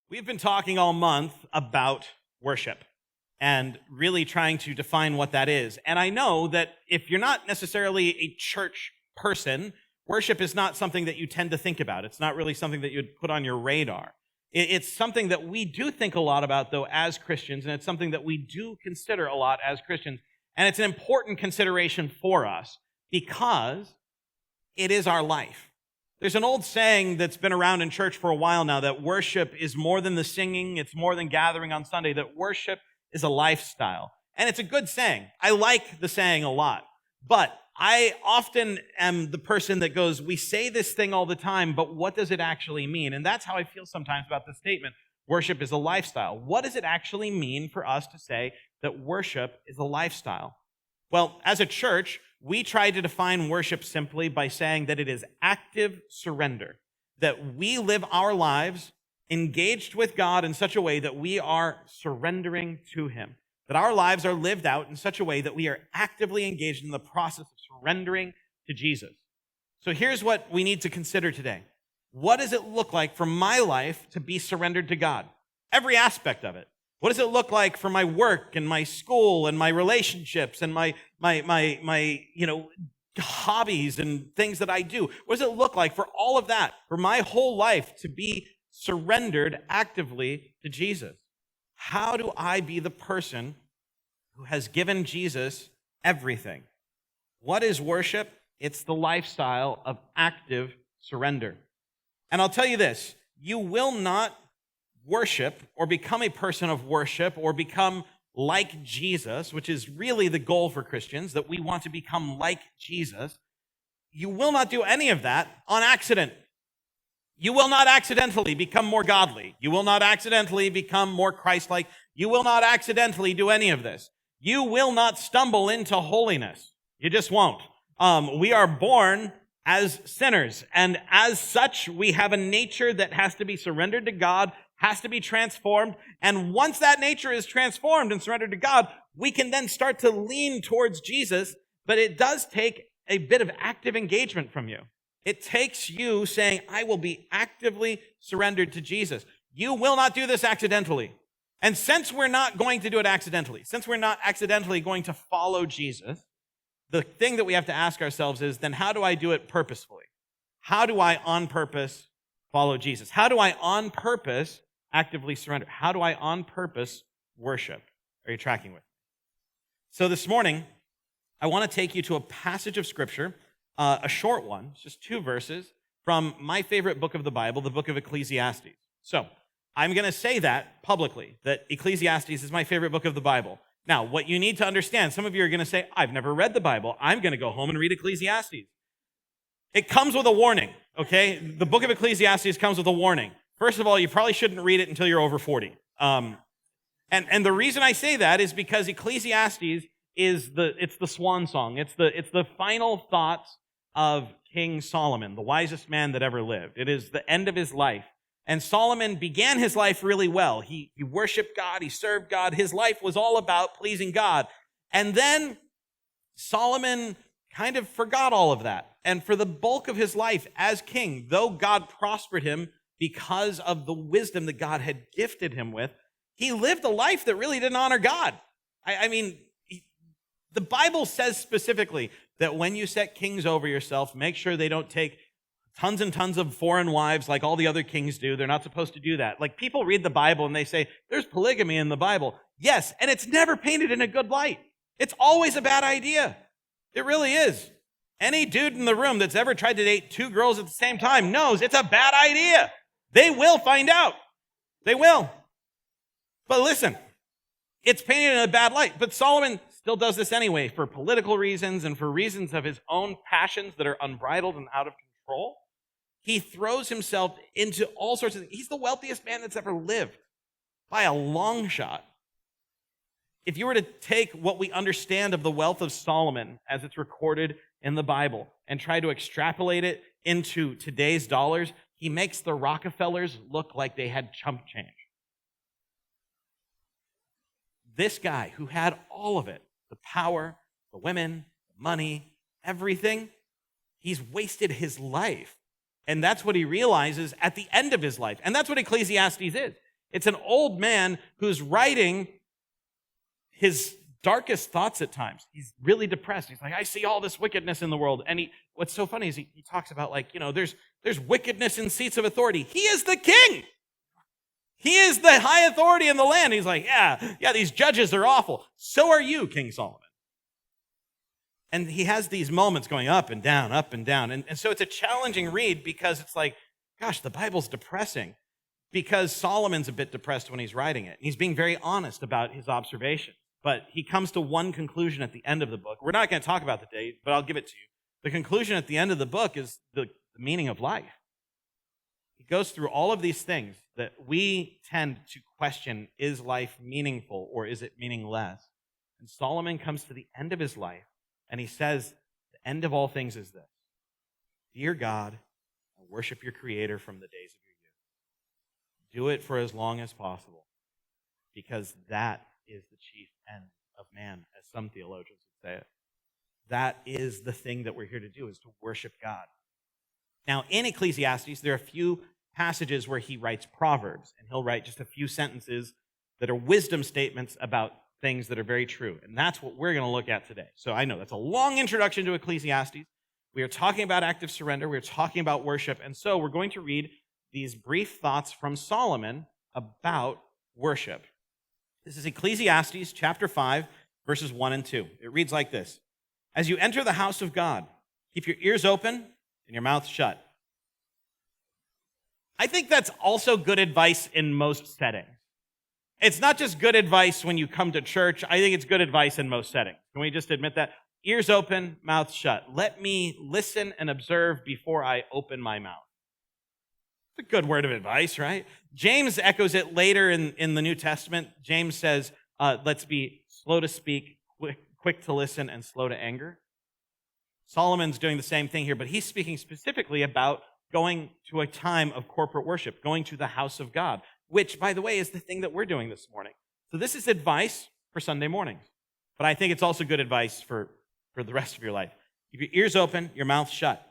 We've been talking all month about worship and really trying to define what that is. And I know that if you're not necessarily a church person, worship is not something that you tend to think about. It's not really something that you'd put on your radar. It's something that we do think a lot about, though, as Christians, and it's something that we do consider a lot as Christians. And it's an important consideration for us because it is our life. There's an old saying that's been around in church for a while now that worship is more than the singing, it's more than gathering on Sunday, that worship is a lifestyle. And it's a good saying. I like the saying a lot. But I often am the person that goes, we say this thing all the time, but what does it actually mean? And that's how I feel sometimes about this statement. Worship is a lifestyle. What does it actually mean for us to say that worship is a lifestyle? Well, as a church, we try to define worship simply by saying that it is active surrender, that we live our lives engaged with God in such a way that we are surrendering to Him, that our lives are lived out in such a way that we are actively engaged in the process of surrendering to Jesus. So here's what we need to consider today. What does it look like for my life to be surrendered to God? Every aspect of it. What does it look like for my work and my school and my relationships and my hobbies and things that I do? What does it look like for all of that, for my whole life to be surrendered actively to Jesus? How do I be the person who has given Jesus everything? What is worship? It's the lifestyle of active surrender. And I'll tell you this, you will not worship or become a person of worship or become like Jesus, which is really the goal for Christians, that we want to become like Jesus. You will not do any of that on accident. You will not accidentally become more godly. You will not accidentally become more Christ-like. You will not accidentally do any of this. You will not stumble into holiness. You just won't. We are born as sinners, and as such, we have a nature that has to be surrendered to God, has to be transformed, and once that nature is transformed and surrendered to God, we can then start to lean towards Jesus, but it does take a bit of active engagement from you. It takes you saying, I will be actively surrendered to Jesus. You will not do this accidentally. And since we're not going to do it accidentally, since we're not accidentally going to follow Jesus, the thing that we have to ask ourselves is, then how do I do it purposefully? How do I on purpose follow Jesus? How do I on purpose actively surrender? How do I on purpose worship? Are you tracking with me? So this morning, I want to take you to a passage of Scripture, a short one, just 2 verses, from my favorite book of the Bible, the book of Ecclesiastes. So I'm going to say that publicly, that Ecclesiastes is my favorite book of the Bible. Now, what you need to understand, some of you are going to say, I've never read the Bible. I'm going to go home and read Ecclesiastes. It comes with a warning, okay? The book of Ecclesiastes comes with a warning. First of all, you probably shouldn't read it until you're over 40. And the reason I say that is because Ecclesiastes is the swan song. It's the final thoughts of King Solomon, the wisest man that ever lived. It is the end of his life. And Solomon began his life really well. He worshiped God, he served God. His life was all about pleasing God. And then Solomon kind of forgot all of that. And for the bulk of his life as king, though God prospered him because of the wisdom that God had gifted him with, he lived a life that really didn't honor God. The Bible says specifically that when you set kings over yourself, make sure they don't take tons and tons of foreign wives like all the other kings do. They're not supposed to do that. Like, people read the Bible and they say, there's polygamy in the Bible. Yes, and it's never painted in a good light. It's always a bad idea. It really is. Any dude in the room that's ever tried to date 2 girls at the same time knows it's a bad idea. They will find out. They will. But listen, it's painted in a bad light. But Solomon still does this anyway for political reasons and for reasons of his own passions that are unbridled and out of control. He throws himself into all sorts of things. He's the wealthiest man that's ever lived by a long shot. If you were to take what we understand of the wealth of Solomon as it's recorded in the Bible and try to extrapolate it into today's dollars, he makes the Rockefellers look like they had chump change. This guy who had all of it, the power, the women, the money, everything, he's wasted his life. And that's what he realizes at the end of his life. And that's what Ecclesiastes is. It's an old man who's writing his darkest thoughts at times. He's really depressed. He's like, I see all this wickedness in the world. And what's so funny is he talks about there's wickedness in seats of authority. He is the king. He is the high authority in the land. He's like, yeah, these judges are awful. So are you, King Solomon. And he has these moments going up and down, up and down. And so it's a challenging read because it's like, gosh, the Bible's depressing because Solomon's a bit depressed when he's writing it. And he's being very honest about his observation. But he comes to one conclusion at the end of the book. We're not going to talk about the date, but I'll give it to you. The conclusion at the end of the book is the meaning of life. He goes through all of these things that we tend to question, is life meaningful or is it meaningless? And Solomon comes to the end of his life, and he says, the end of all things is this: Dear God, worship your Creator from the days of your youth. Do it for as long as possible, because that is the chief end of man, as some theologians would say it. That is the thing that we're here to do, is to worship God. Now, in Ecclesiastes, there are a few passages where he writes proverbs, and he'll write just a few sentences that are wisdom statements about things that are very true. And that's what we're going to look at today. So I know that's a long introduction to Ecclesiastes. We are talking about active surrender. We're talking about worship. And so we're going to read these brief thoughts from Solomon about worship. This is Ecclesiastes chapter 5, verses 1 and 2. It reads like this: As you enter the house of God, keep your ears open and your mouth shut. I think that's also good advice in most settings. It's not just good advice when you come to church. I think it's good advice in most settings. Can we just admit that? Ears open, mouth shut. Let me listen and observe before I open my mouth. It's a good word of advice, right? James echoes it later in the New Testament. James says, let's be slow to speak, quick to listen, and slow to anger. Solomon's doing the same thing here, but he's speaking specifically about going to a time of corporate worship, going to the house of God, which, by the way, is the thing that we're doing this morning. So this is advice for Sunday mornings, but I think it's also good advice for the rest of your life. Keep your ears open, your mouth shut.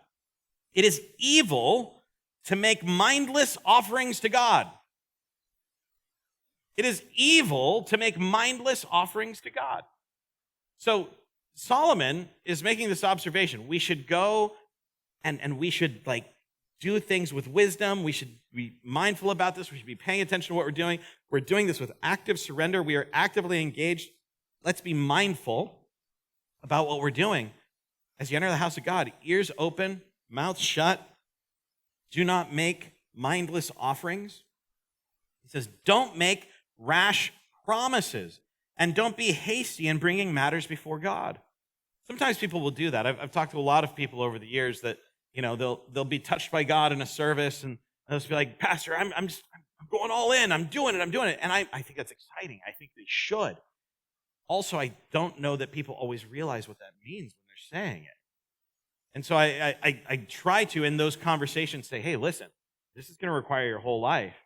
It is evil to make mindless offerings to God. It is evil to make mindless offerings to God. So Solomon is making this observation. We should go and we should do things with wisdom. We should be mindful about this. We should be paying attention to what we're doing. We're doing this with active surrender. We are actively engaged. Let's be mindful about what we're doing. As you enter the house of God, ears open, mouth shut. Do not make mindless offerings. He says, don't make rash promises, and don't be hasty in bringing matters before God. Sometimes people will do that. I've talked to a lot of people over the years that, they'll be touched by God in a service, and they'll just be like, Pastor, I'm going all in. I'm doing it. And I think that's exciting. I think they should. Also, I don't know that people always realize what that means when they're saying it. And so I try to, in those conversations, say, hey, listen, this is going to require your whole life,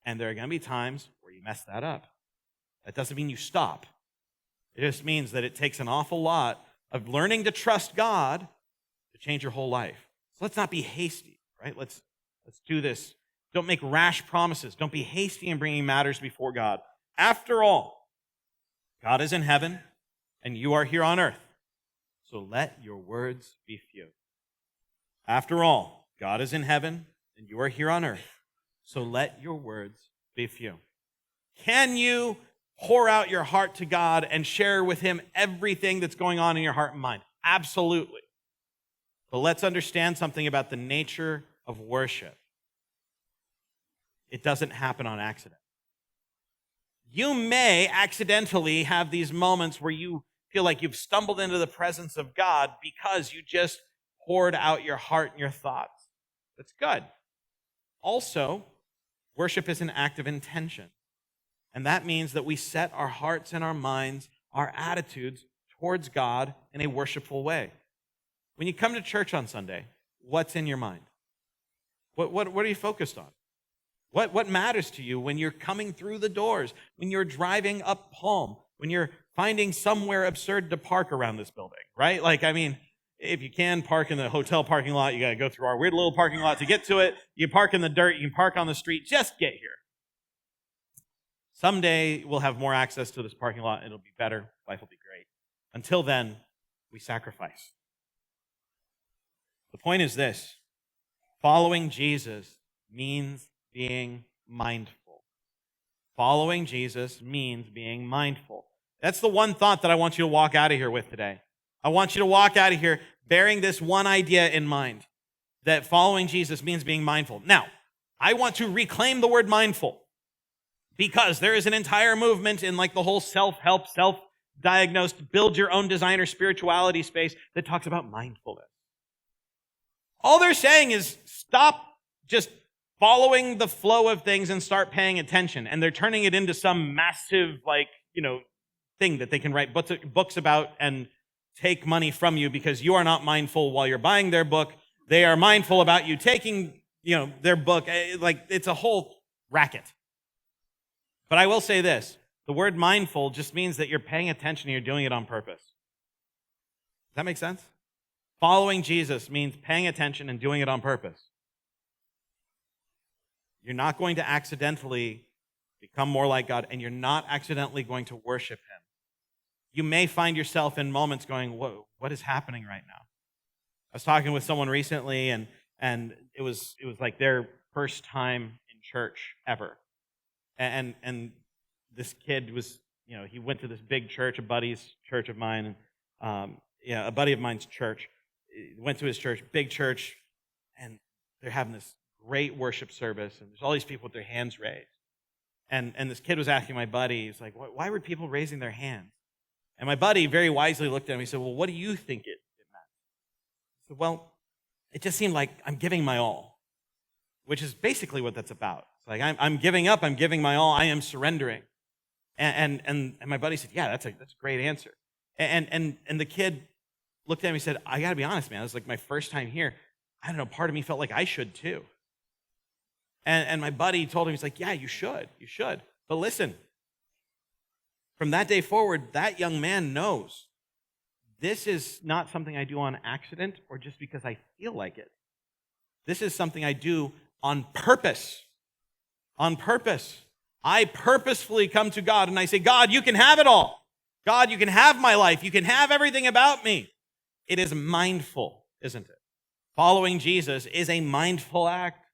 and there are going to be times where you mess that up. That doesn't mean you stop. It just means that it takes an awful lot of learning to trust God to change your whole life. So let's not be hasty, right? Let's do this. Don't make rash promises. Don't be hasty in bringing matters before God. After all, God is in heaven, and you are here on earth. So let your words be few. After all, God is in heaven, and you are here on earth. So let your words be few. Can you pour out your heart to God and share with Him everything that's going on in your heart and mind? Absolutely. But let's understand something about the nature of worship. It doesn't happen on accident. You may accidentally have these moments where you feel like you've stumbled into the presence of God because you just poured out your heart and your thoughts. That's good. Also, worship is an act of intention. And that means that we set our hearts and our minds, our attitudes towards God in a worshipful way. When you come to church on Sunday, what's in your mind? What are you focused on? What matters to you when you're coming through the doors, when you're driving up home, when you're finding somewhere absurd to park around this building, right? If you can park in the hotel parking lot, you got to go through our weird little parking lot to get to it. You park in the dirt, you can park on the street, just get here. Someday we'll have more access to this parking lot. It'll be better. Life will be great. Until then, we sacrifice. The point is this: following Jesus means being mindful. Following Jesus means being mindful. That's the one thought that I want you to walk out of here with today. I want you to walk out of here bearing this one idea in mind, that following Jesus means being mindful. Now, I want to reclaim the word mindful, because there is an entire movement in like the whole self-help, self-diagnosed, build your own designer spirituality space that talks about mindfulness. All they're saying is stop just following the flow of things and start paying attention. And they're turning it into some massive, thing that they can write books about and take money from you because you are not mindful while you're buying their book. They are mindful about you taking, their book. It's a whole racket. But I will say this: the word mindful just means that you're paying attention and you're doing it on purpose. Does that make sense? Following Jesus means paying attention and doing it on purpose. You're not going to accidentally become more like God, and you're not accidentally going to worship Him. You may find yourself in moments going, whoa, what is happening right now? I was talking with someone recently, and it was like their first time in church ever. And this kid was, he went to this big church, a buddy's church of mine, a buddy of mine's church. He went to his church, big church, and they're having this great worship service, and there's all these people with their hands raised. And this kid was asking my buddy, he's like, why were people raising their hands? And my buddy very wisely looked at him. He said, well, what do you think it meant? I said, well, it just seemed like I'm giving my all, which is basically what that's about. It's like I'm giving up, I'm giving my all, I am surrendering. And my buddy said, yeah, that's a great answer. And the kid looked at him and said, I got to be honest, man, this is like my first time here. I don't know, part of me felt like I should too. And my buddy told him, he's like, yeah, you should. But listen, from that day forward, that young man knows this is not something I do on accident or just because I feel like it. This is something I do on purpose. On purpose. I purposefully come to God and I say, God, you can have it all. God, you can have my life. You can have everything about me. It is mindful, isn't it? Following Jesus is a mindful act.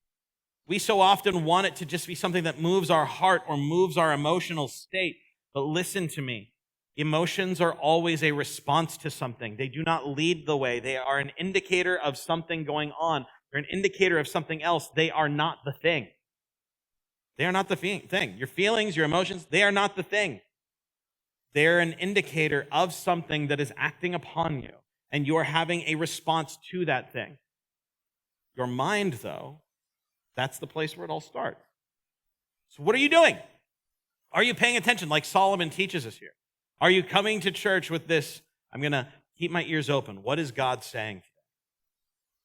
We so often want it to just be something that moves our heart or moves our emotional state. But listen to me. Emotions are always a response to something. They do not lead the way. They are an indicator of something going on. They're an indicator of something else. They are not the thing. They are not the thing. Your feelings, your emotions, they are not the thing. They're an indicator of something that is acting upon you, and you are having a response to that thing. Your mind, though, that's the place where it all starts. So what are you doing? Are you paying attention like Solomon teaches us here? Are you coming to church with this, I'm going to keep my ears open. What is God saying today?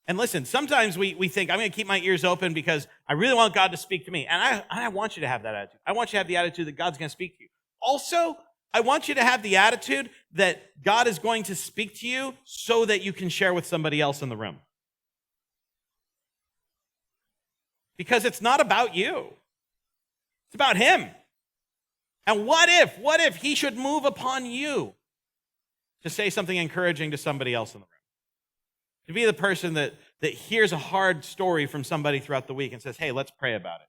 And listen, sometimes we think, I'm going to keep my ears open because I really want God to speak to me. And I want you to have that attitude. I want you to have the attitude that God's going to speak to you. Also, I want you to have the attitude that God is going to speak to you so that you can share with somebody else in the room. Because it's not about you. It's about Him. And what if He should move upon you to say something encouraging to somebody else in the room? To be the person that hears a hard story from somebody throughout the week and says, hey, let's pray about it.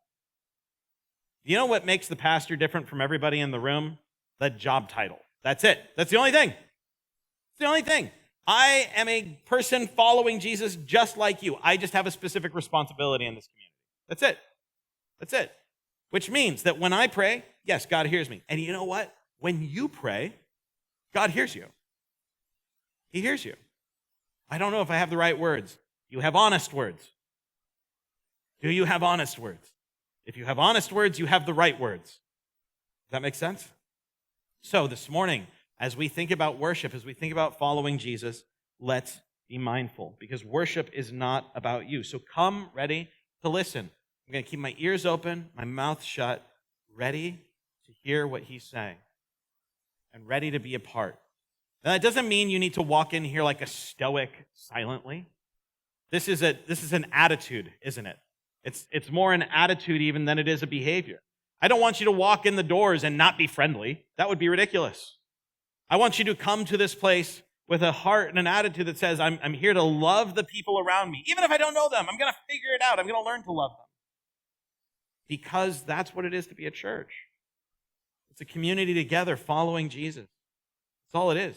You know what makes the pastor different from everybody in the room? The job title. That's it. That's the only thing. It's the only thing. I am a person following Jesus just like you. I just have a specific responsibility in this community. That's it. That's it. Which means that when I pray, yes, God hears me. And you know what? When you pray, God hears you. He hears you. I don't know if I have the right words. You have honest words. Do you have honest words? If you have honest words, you have the right words. Does that make sense? So this morning, as we think about worship, as we think about following Jesus, let's be mindful, because worship is not about you. So come ready to listen. I'm going to keep my ears open, my mouth shut, ready to hear what He's saying, and ready to be a part. Now, that doesn't mean you need to walk in here like a stoic silently. This is an attitude, isn't it? It's more an attitude even than it is a behavior. I don't want you to walk in the doors and not be friendly. That would be ridiculous. I want you to come to this place with a heart and an attitude that says, I'm here to love the people around me. Even if I don't know them, I'm going to figure it out. I'm going to learn to love them. Because that's what it is to be a church. It's a community together following Jesus. That's all it is.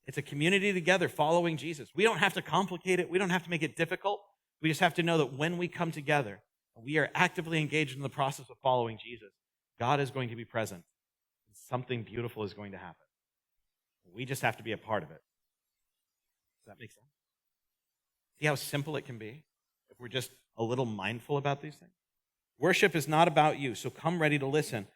It's a community together following Jesus. We don't have to complicate it. We don't have to make it difficult. We just have to know that when we come together, we are actively engaged in the process of following Jesus, God is going to be present. Something beautiful is going to happen. We just have to be a part of it. Does that make sense? See how simple it can be if we're just a little mindful about these things? Worship is not about you, so come ready to listen.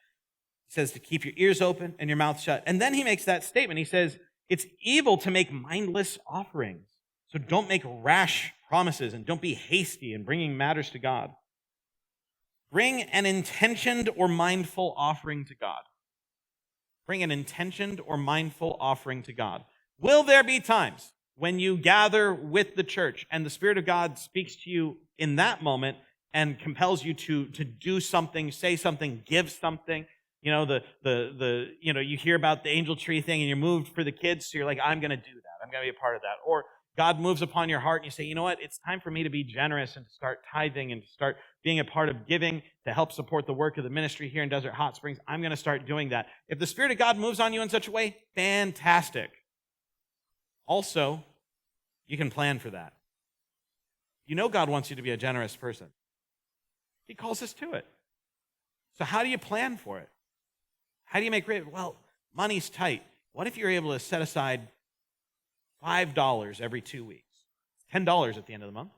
He says to keep your ears open and your mouth shut. And then he makes that statement. He says, it's evil to make mindless offerings. So don't make rash promises and don't be hasty in bringing matters to God. Bring an intentioned or mindful offering to God. Bring an intentioned or mindful offering to God. Will there be times when you gather with the church and the Spirit of God speaks to you in that moment and compels you to do something, say something, give something? You know, you hear about the angel tree thing and you're moved for the kids, so you're like, I'm going to do that. I'm going to be a part of that. Or God moves upon your heart and you say, you know what? It's time for me to be generous and to start tithing and to start being a part of giving to help support the work of the ministry here in Desert Hot Springs. I'm going to start doing that. If the Spirit of God moves on you in such a way, fantastic. Also, you can plan for that. You know God wants you to be a generous person. He calls us to it. So how do you plan for it? How do you make great? Well, money's tight. What if you're able to set aside $5 every 2 weeks? $10 at the end of the month.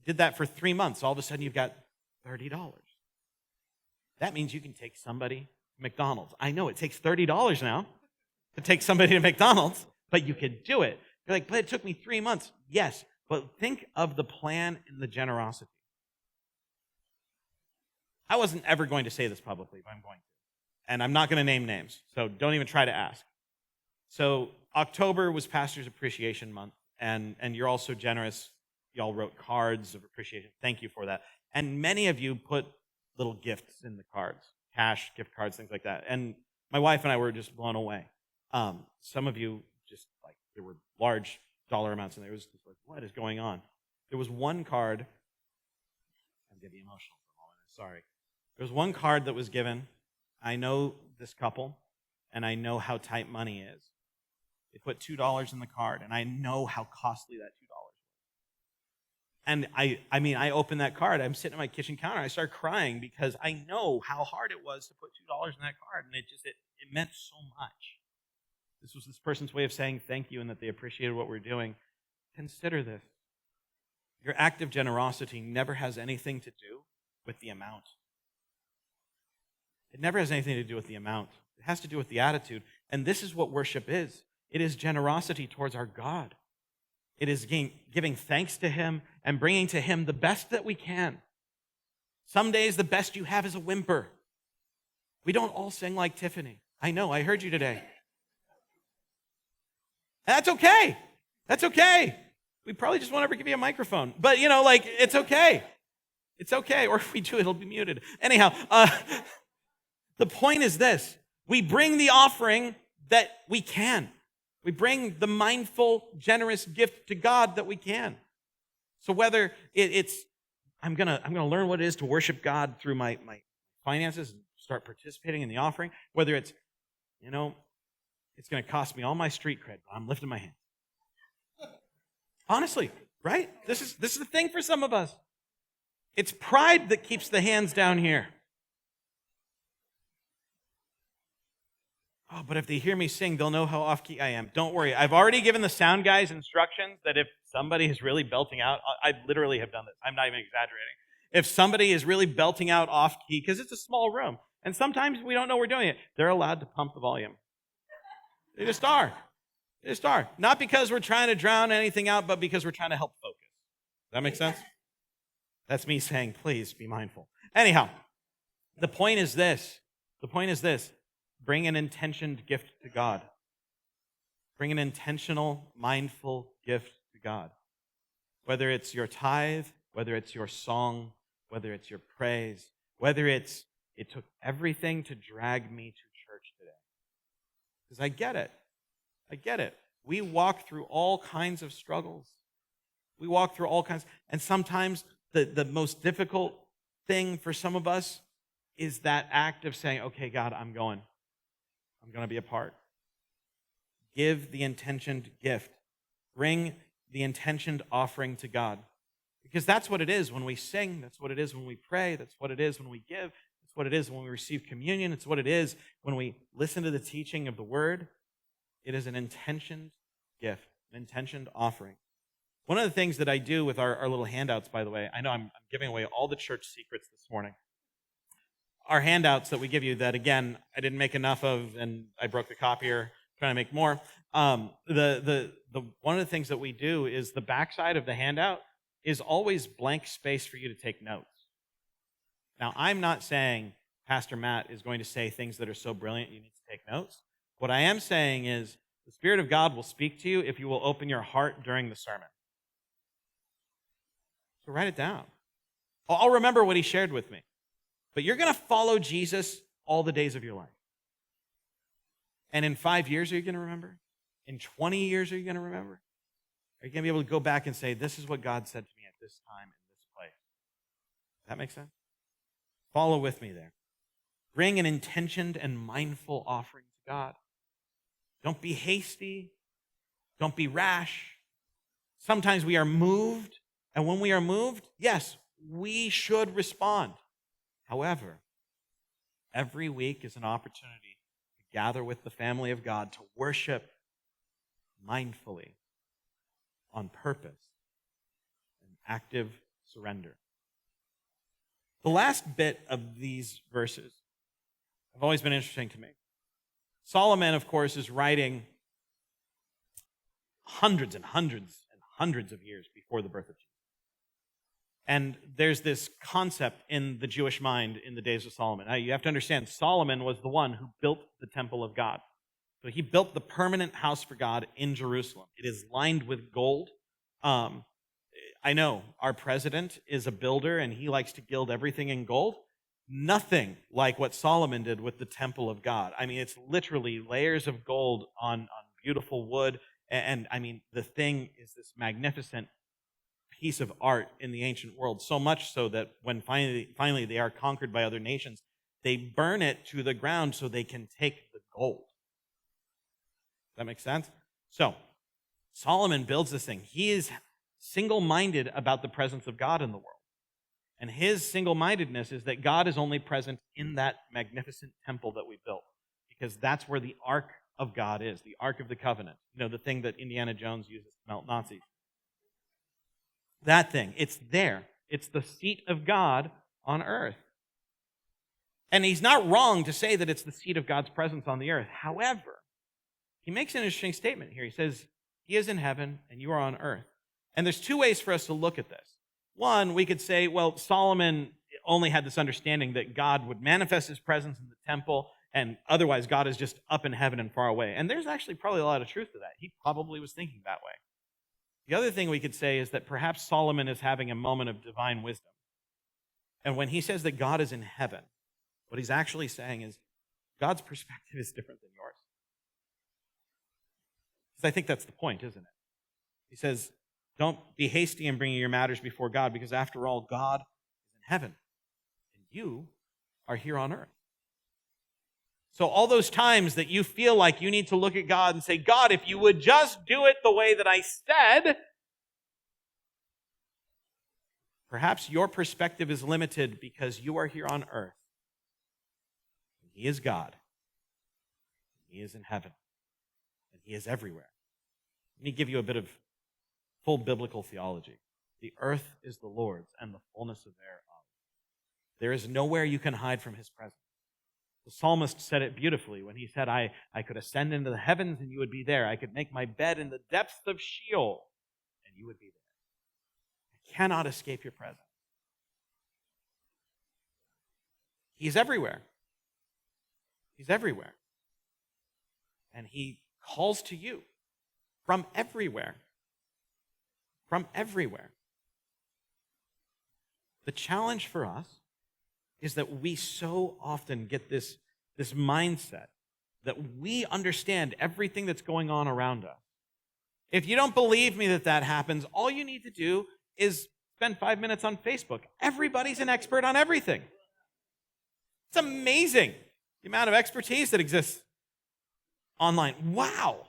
Did that for 3 months. All of a sudden, you've got $30. That means you can take somebody to McDonald's. I know it takes $30 now to take somebody to McDonald's, but you could do it. You're like, but it took me 3 months. Yes, but think of the plan and the generosity. I wasn't ever going to say this publicly, but I'm going to. And I'm not going to name names, so don't even try to ask. So October was Pastor's Appreciation Month, and you're all so generous. Y'all wrote cards of appreciation. Thank you for that. And many of you put little gifts in the cards, cash, gift cards, things like that. And my wife and I were just blown away. Some of you just, like, there were large dollar amounts, and there was just like, what is going on? There was one card. I'm getting emotional for a moment. I'm sorry. There was one card that was given. I know this couple, and I know how tight money is. They put $2 in the card, and I know how costly that $2 was. And I opened that card. I'm sitting at my kitchen counter. I started crying because I know how hard it was to put $2 in that card, and it meant so much. This was this person's way of saying thank you and that they appreciated what we're doing. Consider this. Your act of generosity never has anything to do with the amount. It never has anything to do with the amount. It has to do with the attitude. And this is what worship is. It is generosity towards our God. It is giving thanks to Him and bringing to Him the best that we can. Some days the best you have is a whimper. We don't all sing like Tiffany. I know, I heard you today. That's okay. That's okay. We probably just won't ever give you a microphone. But, it's okay. It's okay. Or if we do, it'll be muted. Anyhow, the point is this. We bring the offering that we can. We bring the mindful, generous gift to God that we can. So whether it's, I'm gonna learn what it is to worship God through my finances and start participating in the offering, whether it's, it's going to cost me all my street cred, but I'm lifting my hand. Honestly, right? This is the thing for some of us. It's pride that keeps the hands down here. Oh, but if they hear me sing, they'll know how off-key I am. Don't worry. I've already given the sound guys instructions that if somebody is really belting out, I literally have done this. I'm not even exaggerating. If somebody is really belting out off-key, because it's a small room, and sometimes we don't know we're doing it, they're allowed to pump the volume. They just are. They just are. Not because we're trying to drown anything out, but because we're trying to help focus. Does that make sense? That's me saying, please be mindful. Anyhow, the point is this. Bring an intentioned gift to God. Bring an intentional, mindful gift to God. Whether it's your tithe, whether it's your song, whether it's your praise, whether it's It took everything to drag me to church today. Because I get it. I get it. We walk through all kinds of struggles. We walk through all kinds, and sometimes the most difficult thing for some of us is that act of saying, okay, God, I'm going to be a part. Give the intentioned gift. Bring the intentioned offering to God. Because that's what it is when we sing. That's what it is when we pray. That's what it is when we give. That's what it is when we receive communion. It's what it is when we listen to the teaching of the Word. It is an intentioned gift, an intentioned offering. One of the things that I do with our little handouts, by the way, I know I'm giving away all the church secrets this morning. Our handouts that we give you that, again, I didn't make enough of, and I broke the copier trying to make more. One of the things that we do is the backside of the handout is always blank space for you to take notes. Now, I'm not saying Pastor Matt is going to say things that are so brilliant you need to take notes. What I am saying is the Spirit of God will speak to you if you will open your heart during the sermon. So write it down. I'll remember what he shared with me. But you're going to follow Jesus all the days of your life. And in 5 years, are you going to remember? In 20 years, are you going to remember? Are you going to be able to go back and say, this is what God said to me at this time in this place? Does that make sense? Follow with me there. Bring an intentioned and mindful offering to God. Don't be hasty. Don't be rash. Sometimes we are moved, and when we are moved, yes, we should respond. However, every week is an opportunity to gather with the family of God to worship mindfully, on purpose, an active surrender. The last bit of these verses have always been interesting to me. Solomon, of course, is writing hundreds and hundreds and hundreds of years before the birth of Jesus. And there's this concept in the Jewish mind in the days of Solomon. Now, you have to understand, Solomon was the one who built the temple of God. So he built the permanent house for God in Jerusalem. It is lined with gold. I know our president is a builder, and he likes to gild everything in gold. Nothing like what Solomon did with the temple of God. I mean, it's literally layers of gold on beautiful wood. And I mean, the thing is this magnificent piece of art in the ancient world, so much so that when finally they are conquered by other nations, they burn it to the ground so they can take the gold. Does that make sense? So, Solomon builds this thing. He is single-minded about the presence of God in the world. And his single-mindedness is that God is only present in that magnificent temple that we built, because that's where the Ark of God is, the Ark of the Covenant. You know, the thing that Indiana Jones uses to melt Nazis. That thing, it's there. It's the seat of God on earth. And he's not wrong to say that it's the seat of God's presence on the earth. However, he makes an interesting statement here. He says, he is in heaven and you are on earth. And there's two ways for us to look at this. One, we could say, well, Solomon only had this understanding that God would manifest his presence in the temple, and otherwise God is just up in heaven and far away. And there's actually probably a lot of truth to that. He probably was thinking that way. The other thing we could say is that perhaps Solomon is having a moment of divine wisdom. And when he says that God is in heaven, what he's actually saying is God's perspective is different than yours. Because I think that's the point, isn't it? He says, don't be hasty in bringing your matters before God, because after all, God is in heaven, and you are here on earth. So all those times that you feel like you need to look at God and say, God, if you would just do it the way that I said, perhaps your perspective is limited because you are here on earth. He is God. He is in heaven. And he is everywhere. Let me give you a bit of full biblical theology. The earth is the Lord's and the fullness of thereof. There is nowhere you can hide from his presence. The psalmist said it beautifully when he said, I could ascend into the heavens and you would be there. I could make my bed in the depths of Sheol and you would be there. I cannot escape your presence. He's everywhere. He's everywhere. And he calls to you from everywhere. From everywhere. The challenge for us is that we so often get this mindset that we understand everything that's going on around us. If you don't believe me that happens, all you need to do is spend 5 minutes on Facebook. Everybody's an expert on everything. It's amazing the amount of expertise that exists online. Wow.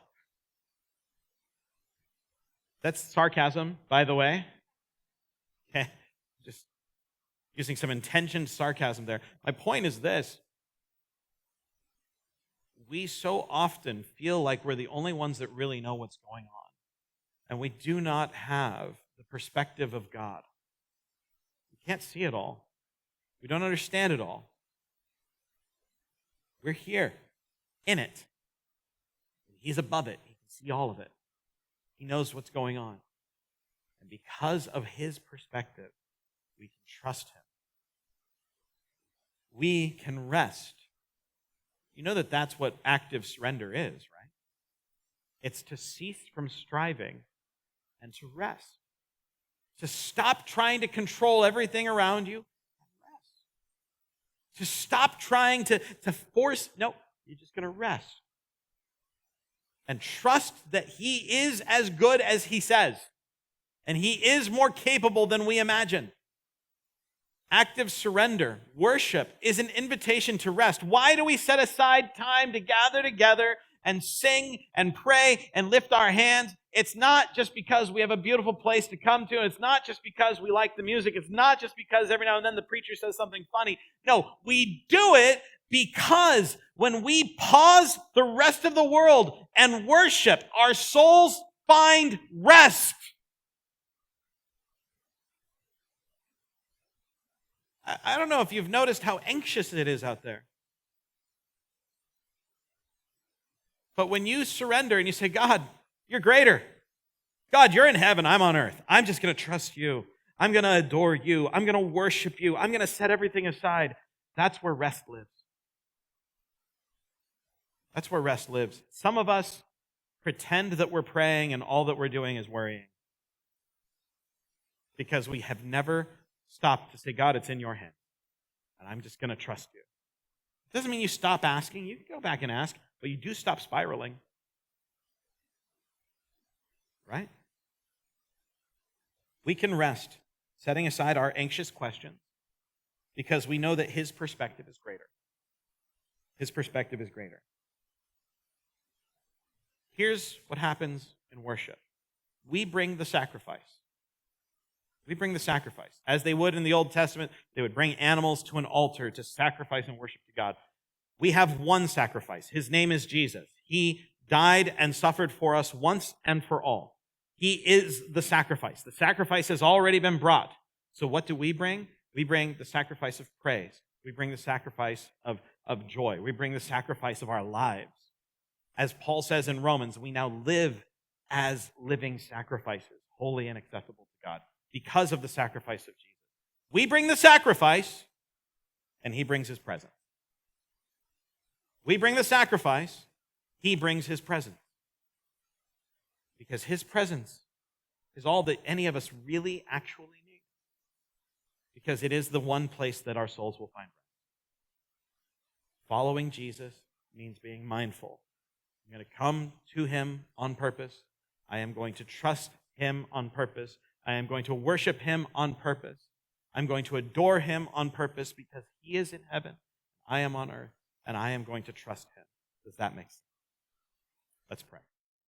That's sarcasm, by the way. Okay. Just using some intentioned sarcasm there. My point is this. We so often feel like we're the only ones that really know what's going on. And we do not have the perspective of God. We can't see it all. We don't understand it all. We're here, in it. He's above it. He can see all of it. He knows what's going on. And because of his perspective, we can trust him. We can rest. You know that that's what active surrender is, right? It's to cease from striving and to rest. To stop trying to control everything around you and rest. To stop trying to force, no, you're just going to rest. And trust that he is as good as he says. And he is more capable than we imagine. Active surrender, worship, is an invitation to rest. Why do we set aside time to gather together and sing and pray and lift our hands? It's not just because we have a beautiful place to come to. It's not just because we like the music. It's not just because every now and then the preacher says something funny. No, we do it because when we pause the rest of the world and worship, our souls find rest. I don't know if you've noticed how anxious it is out there. But when you surrender and you say, God, you're greater. God, you're in heaven. I'm on earth. I'm just going to trust you. I'm going to adore you. I'm going to worship you. I'm going to set everything aside. That's where rest lives. That's where rest lives. Some of us pretend that we're praying and all that we're doing is worrying. Because we have never stopped to say, God, it's in your hands. And I'm just going to trust you. It doesn't mean you stop asking. You can go back and ask, but you do stop spiraling. Right? We can rest, setting aside our anxious questions, because we know that his perspective is greater. His perspective is greater. Here's what happens in worship. We bring the sacrifice. We bring the sacrifice. As they would in the Old Testament, they would bring animals to an altar to sacrifice and worship to God. We have one sacrifice. His name is Jesus. He died and suffered for us once and for all. He is the sacrifice. The sacrifice has already been brought. So what do we bring? We bring the sacrifice of praise. We bring the sacrifice of joy. We bring the sacrifice of our lives. As Paul says in Romans, we now live as living sacrifices, holy and acceptable to God, because of the sacrifice of Jesus. We bring the sacrifice, and he brings his presence. We bring the sacrifice, he brings his presence. Because his presence is all that any of us really actually need. Because it is the one place that our souls will find rest. Following Jesus means being mindful. I'm going to come to him on purpose. I am going to trust him on purpose. I am going to worship him on purpose. I'm going to adore him on purpose because he is in heaven. I am on earth, and I am going to trust him. Does that make sense? Let's pray.